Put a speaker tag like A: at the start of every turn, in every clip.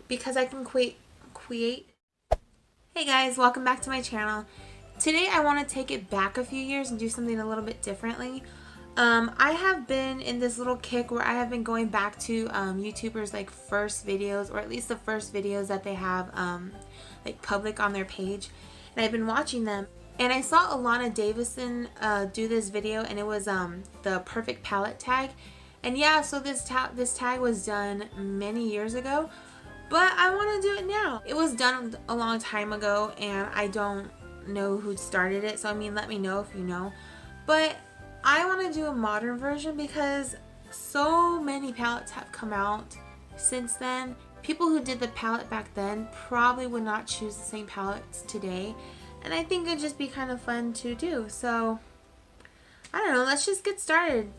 A: because I can create. Hey guys, welcome back to my channel. Today I want to take it back a few years and do something a little bit differently. I have been in this little kick where I have been going back to YouTubers like first videos, or at least the first videos that they have like public on their page, and I've been watching them. And I saw Alana Davison do this video, and it was the perfect palette tag. And yeah, so this tag was done many years ago, but I want to do it now. It was done a long time ago, and I don't know who started it, so I mean, let me know if you know. But I want to do a modern version because so many palettes have come out since then. People who did the palette back then probably would not choose the same palettes today, and I think it'd just be kind of fun to do. So I don't know, let's just get started.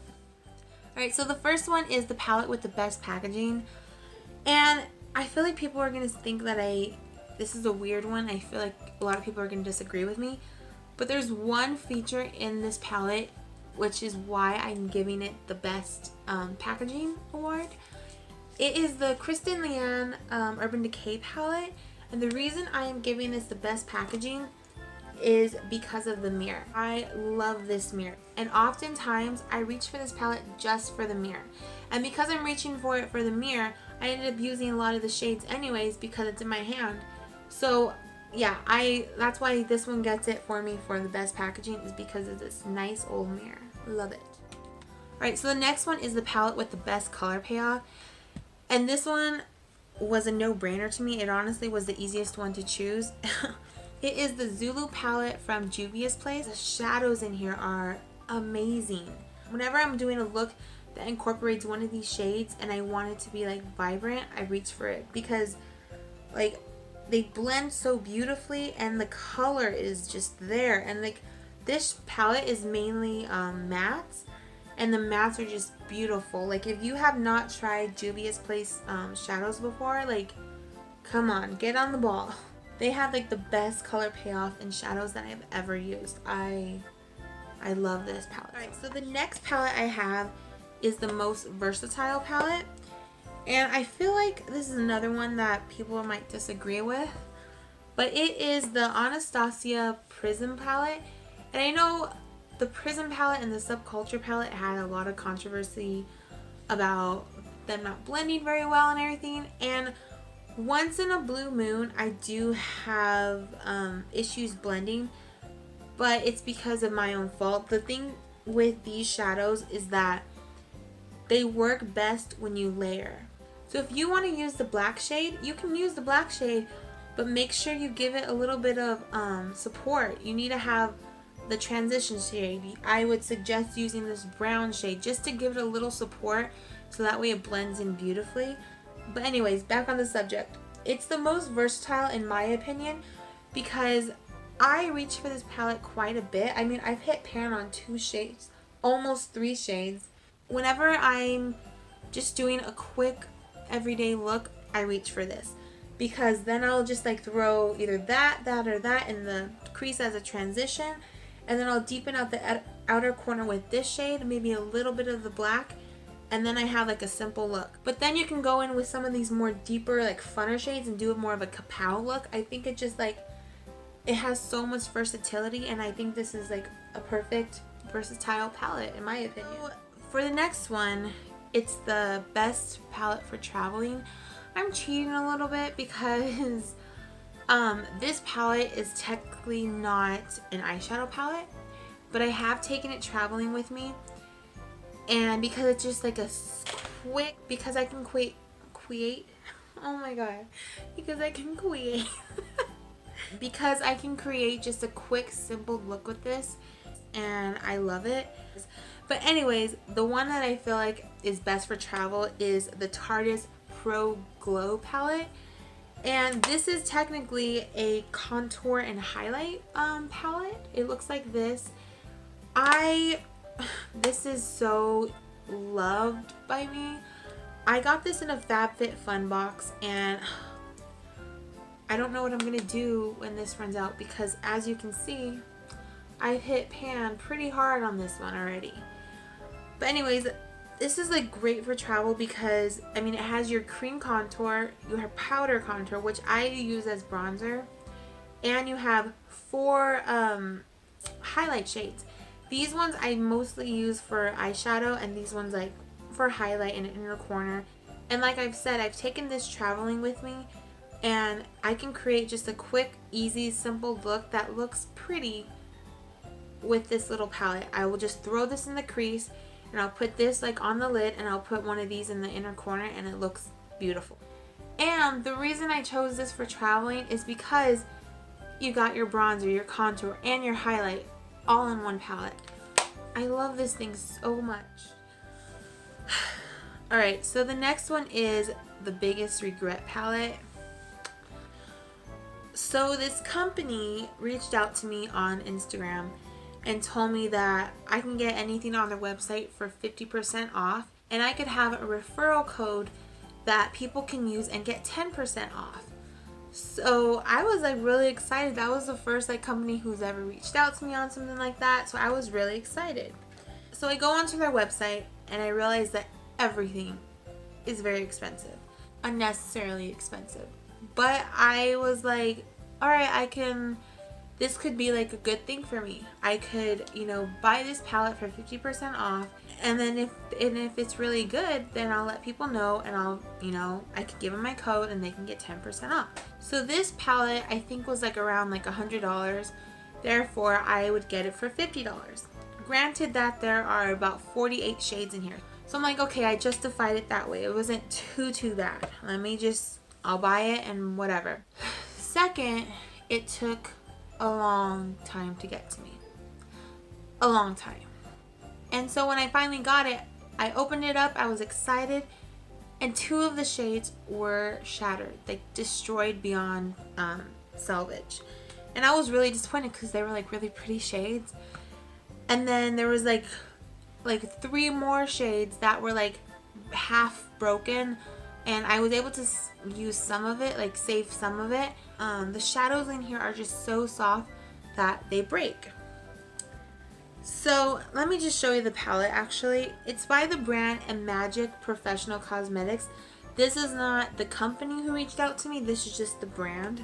A: Alright, so the first one is the palette with the best packaging, and I feel like people are going to think that this is a weird one. I feel like a lot of people are going to disagree with me, but there's one feature in this palette which is why I'm giving it the best packaging award. It is the Kristen Leanne Urban Decay palette, and the reason I am giving this the best packaging is because of the mirror. I love this mirror, and oftentimes I reach for this palette just for the mirror, and because I'm reaching for it for the mirror, I ended up using a lot of the shades anyways because it's in my hand. So yeah, that's why this one gets it for me for the best packaging, is because of this nice old mirror. Love it. Alright, so the next one is the palette with the best color payoff, and this one was a no-brainer to me. It honestly was the easiest one to choose. It is the Zulu palette from Juvia's place. The shadows in here are amazing. Whenever I'm doing a look that incorporates one of these shades and I want it to be like vibrant, I reach for it because like they blend so beautifully and the color is just there. And like this palette is mainly mattes, and the mattes are just beautiful. Like if you have not tried Juvia's place shadows before, like come on, get on the ball. They have like the best color payoff and shadows that I've ever used. I love this palette. Alright, so the next palette I have is the most versatile palette, and I feel like this is another one that people might disagree with, but it is the Anastasia Prism palette. And I know the Prism palette and the Subculture palette had a lot of controversy about them not blending very well and everything, and once in a blue moon I do have issues blending, but it's because of my own fault. The thing with these shadows is that they work best when you layer. So if you want to use the black shade, you can use the black shade, but make sure you give it a little bit of support. You need to have the transition shade. I would suggest using this brown shade just to give it a little support, so that way it blends in beautifully. But anyways, back on the subject. It's the most versatile in my opinion because I reach for this palette quite a bit. I mean, I've hit pan on 2 shades, almost 3 shades. Whenever I'm just doing a quick everyday look, I reach for this because then I'll just like throw either that or that in the crease as a transition, and then I'll deepen out the outer corner with this shade, maybe a little bit of the black, and then I have like a simple look. But then you can go in with some of these more deeper, like funner shades and do more of a kapow look. I think it just like, it has so much versatility, and I think this is like a perfect versatile palette in my opinion. So for the next one, it's the best palette for traveling. I'm cheating a little bit because this palette is technically not an eyeshadow palette, but I have taken it traveling with me. And because it's just like a quick, because I can create, oh my god, because I can create, because I can create just a quick, simple look with this, and I love it. But anyways, the one that I feel like is best for travel is the Tardis Pro Glow palette. And this is technically a contour and highlight palette. It looks like this. This is so loved by me. I got this in a FabFitFun box, and I don't know what I'm gonna do when this runs out because, as you can see, I've hit pan pretty hard on this one already. But anyways, This is like great for travel because, I mean, it has your cream contour, your powder contour, which I use as bronzer, and you have 4 highlight shades. These ones I mostly use for eyeshadow, and these ones like for highlight in an inner corner. And like I've said, I've taken this traveling with me, and I can create just a quick, easy, simple look that looks pretty with this little palette. I will just throw this in the crease, and I'll put this like on the lid, and I'll put one of these in the inner corner, and it looks beautiful. And the reason I chose this for traveling is because you got your bronzer, your contour, and your highlight all in one palette. I love this thing so much. Alright, so the next one is the Biggest Regret palette. So this company reached out to me on Instagram and told me that I can get anything on their website for 50% off, and I could have a referral code that people can use and get 10% off. So I was like really excited. That was the first like company who's ever reached out to me on something like that, so I was really excited. So I go onto their website and I realized that everything is very expensive, unnecessarily expensive. But I was like, alright, this could be like a good thing for me. I could, you know, buy this palette for 50% off, and then if it's really good, then I'll let people know, and I'll, you know, I could give them my code and they can get 10% off. So this palette I think was like around like $100, therefore I would get it for $50. Granted that there are about 48 shades in here. So I'm like, okay, I justified it that way. It wasn't too bad. I'll buy it and whatever. Second, it took a long time to get to me. A long time. And so when I finally got it, I opened it up, I was excited, and 2 of the shades were shattered, like destroyed beyond salvage. And I was really disappointed because they were like really pretty shades. And then there was like 3 more shades that were like half broken, and I was able to use some of it, like save some of it. The shadows in here are just so soft that they break. So let me just show you the palette. Actually, it's by the brand IMAGIC Professional Cosmetics. This is not the company who reached out to me, this is just the brand.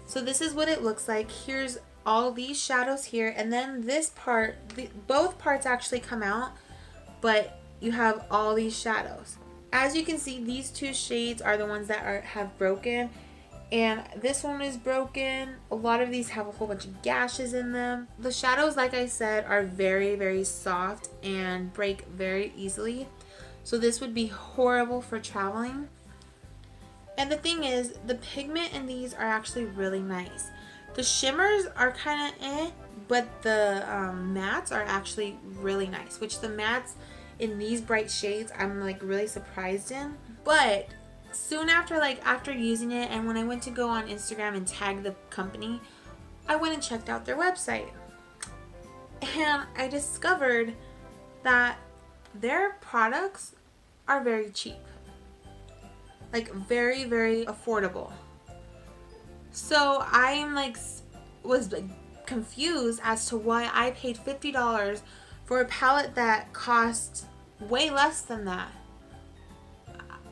A: So this is what it looks like. Here's all these shadows here, and then this part, both parts actually come out, but you have all these shadows. As you can see, these 2 shades are the ones that have broken, and this one is broken. A lot of these have a whole bunch of gashes in them. The shadows, like I said, are very soft and break very easily, so this would be horrible for traveling. And the thing is, the pigment in these are actually really nice. The shimmers are kind of eh, but the mattes are actually really nice, which the mattes in these bright shades I'm like really surprised in. But soon after using it, and when I went to go on Instagram and tag the company, I went and checked out their website, and I discovered that their products are very cheap, like very affordable. So I'm was confused as to why I paid $50 for a palette that cost way less than that.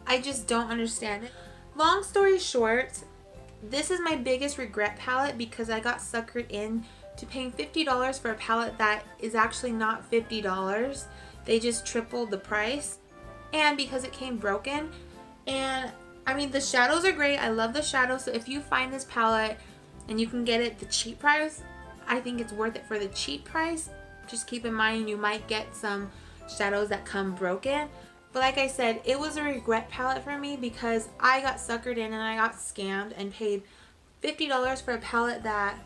A: I just don't understand it. Long story short, this is my biggest regret palette because I got suckered in to paying $50 for a palette that is actually not $50. They just tripled the price, and because it came broken. And I mean, the shadows are great. I love the shadows. So if you find this palette and you can get it the cheap price, I think it's worth it for the cheap price. Just keep in mind you might get some shadows that come broken. But like I said, it was a regret palette for me because I got suckered in and I got scammed and paid $50 for a palette that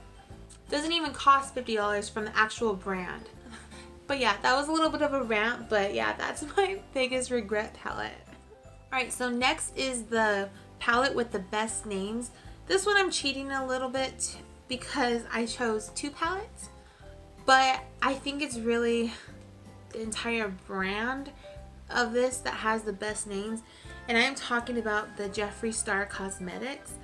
A: doesn't even cost $50 from the actual brand. But yeah, that was a little bit of a rant, but yeah, that's my biggest regret palette. Alright, so next is the palette with the best names. This one I'm cheating a little bit because I chose 2 palettes, but I think it's really the entire brand of this that has the best names, and I am talking about the Jeffree Star Cosmetics.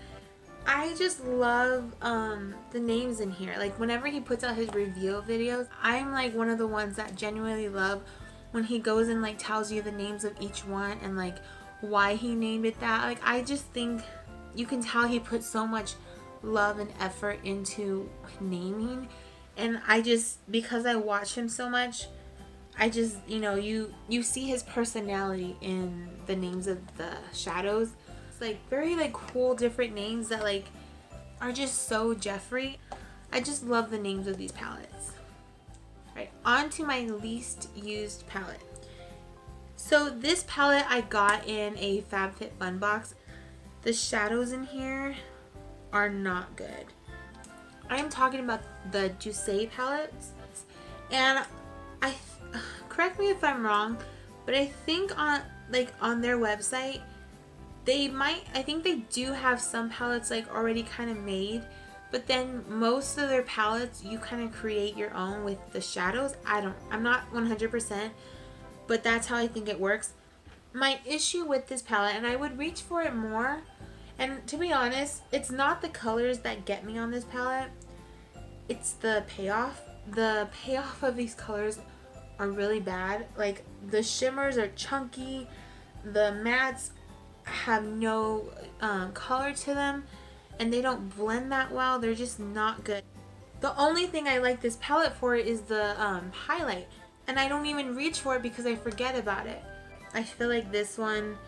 A: I just love the names in here. Like whenever he puts out his reveal videos, I'm like one of the ones that genuinely love when he goes and like tells you the names of each one and like why he named it that. Like, I just think you can tell he put so much love and effort into naming, and I just, because I watch him so much, I just, you know, you see his personality in the names of the shadows. It's like very like cool different names that like are just so Jeffrey. I just love the names of these palettes. Right, on to my least used palette. So this palette I got in a FabFitFun box. The shadows in here are not good. I'm talking about the Decay palettes, and correct me if I'm wrong, but I think on their website I think they do have some palettes like already kind of made, but then most of their palettes you kind of create your own with the shadows. I'm not 100%, but that's how I think it works. My issue with this palette, and I would reach for it more, and to be honest, it's not the colors that get me on this palette, it's the payoff. The payoff of these colors are really bad. Like, the shimmers are chunky, the mattes have no color to them, and they don't blend that well. They're just not good. The only thing I like this palette for is the highlight, and I don't even reach for it because I forget about it. I feel like this one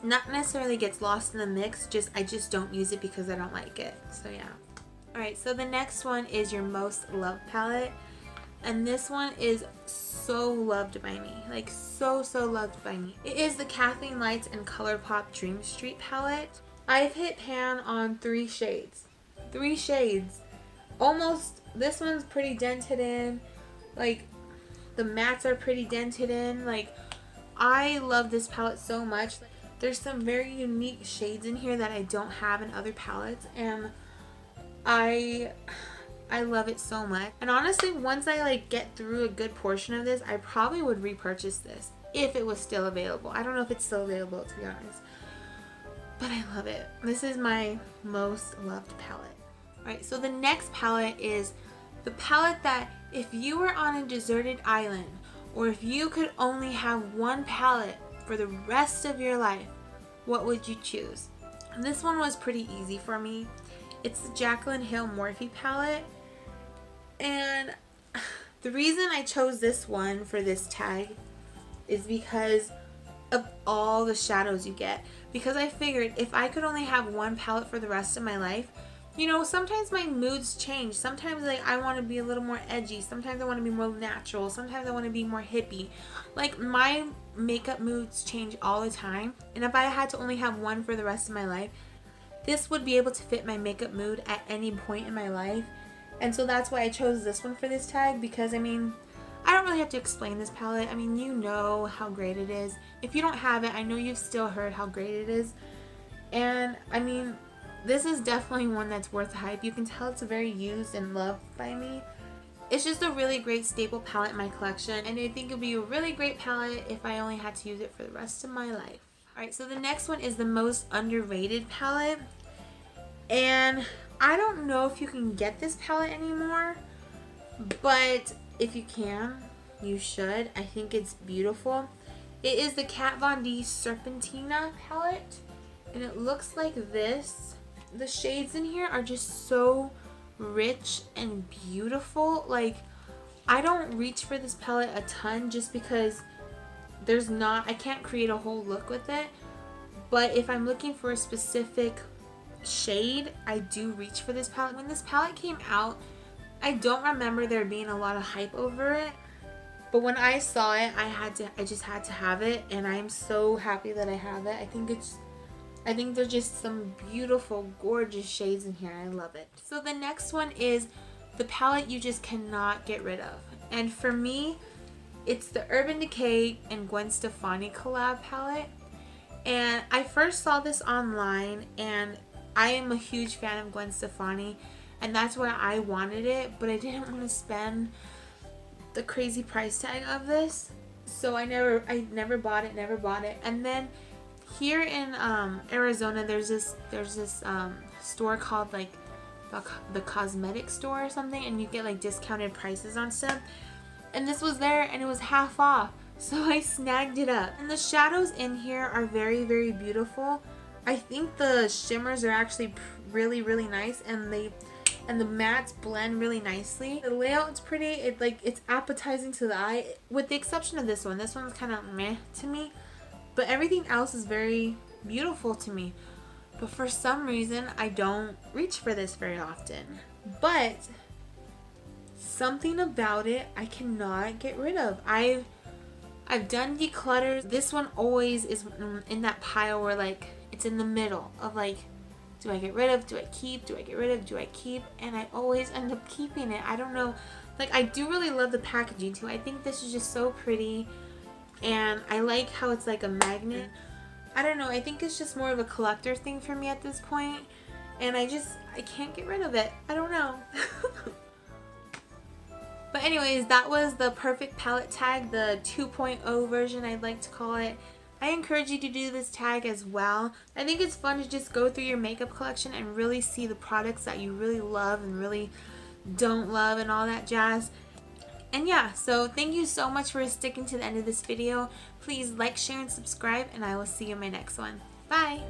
A: not necessarily gets lost in the mix, I just don't use it because I don't like it. So yeah. Alright, so the next one is your most loved palette, and this one is so loved by me, like so loved by me. It is the Kathleen Lights and ColourPop Dream Street palette. I've hit pan on 3 shades. 3 shades. Almost, this one's pretty dented in, like the mattes are pretty dented in. Like, I love this palette so much. There's some very unique shades in here that I don't have in other palettes, and I love it so much. And honestly, once I like get through a good portion of this, I probably would repurchase this if it was still available. I don't know if it's still available, to be honest, but I love it. This is my most loved palette. Alright, so the next palette is the palette that if you were on a deserted island, or if you could only have one palette for the rest of your life, what would you choose? This one was pretty easy for me. It's the Jaclyn Hill Morphe palette, and the reason I chose this one for this tag is because of all the shadows you get. Because I figured if I could only have one palette for the rest of my life, you know, sometimes my moods change. Sometimes like I want to be a little more edgy. Sometimes I want to be more natural. Sometimes I want to be more hippie. Like, my makeup moods change all the time. And if I had to only have one for the rest of my life, this would be able to fit my makeup mood at any point in my life. And so that's why I chose this one for this tag, because I mean, I don't really have to explain this palette. I mean, you know how great it is. If you don't have it, I know you've still heard how great it is. And I mean, this is definitely one that's worth the hype. You can tell it's very used and loved by me. It's just a really great staple palette in my collection, and I think it would be a really great palette if I only had to use it for the rest of my life. Alright, so the next one is the most underrated palette, and I don't know if you can get this palette anymore, but if you can, you should. I think it's beautiful. It is the Kat Von D Serpentina Palette, and it looks like this. The shades in here are just so rich and beautiful. Like, I don't reach for this palette a ton just because I can't create a whole look with it. But if I'm looking for a specific shade, I do reach for this palette. When this palette came out, I don't remember there being a lot of hype over it. But when I saw it, I just had to have it, and I'm so happy that I have it. I think there's just some beautiful, gorgeous shades in here. I love it. So the next one is the palette you just cannot get rid of. And for me, it's the Urban Decay and Gwen Stefani collab palette. And I first saw this online, and I am a huge fan of Gwen Stefani, and that's why I wanted it, but I didn't want to spend the crazy price tag of this. So I never bought it. And then here in Arizona, there's this store called like the cosmetic store or something, and you get like discounted prices on stuff. and this was there and it was half off, so I snagged it up. And the shadows in here are very, very beautiful. I think the shimmers are actually really, really nice, and the mattes blend really nicely. The layout's pretty. It's appetizing to the eye, with the exception of this one. This one's kind of meh to me, but everything else is very beautiful to me. But for some reason, I don't reach for this very often. But something about it I cannot get rid of. I've done declutters. This one always is in that pile where like it's in the middle of like, do I get rid of, do I keep, do I get rid of, do I keep? And I always end up keeping it. I don't know. Like, I do really love the packaging too. I think this is just so pretty, and I like how it's like a magnet. I don't know. I think it's just more of a collector thing for me at this point, and I can't get rid of it. I don't know. But anyways, that was the perfect palette tag, the 2.0 version I'd like to call it. I encourage you to do this tag as well. I think it's fun to just go through your makeup collection and really see the products that you really love and really don't love and all that jazz. And yeah, so thank you so much for sticking to the end of this video. Please like, share, and subscribe, and I will see you in my next one. Bye!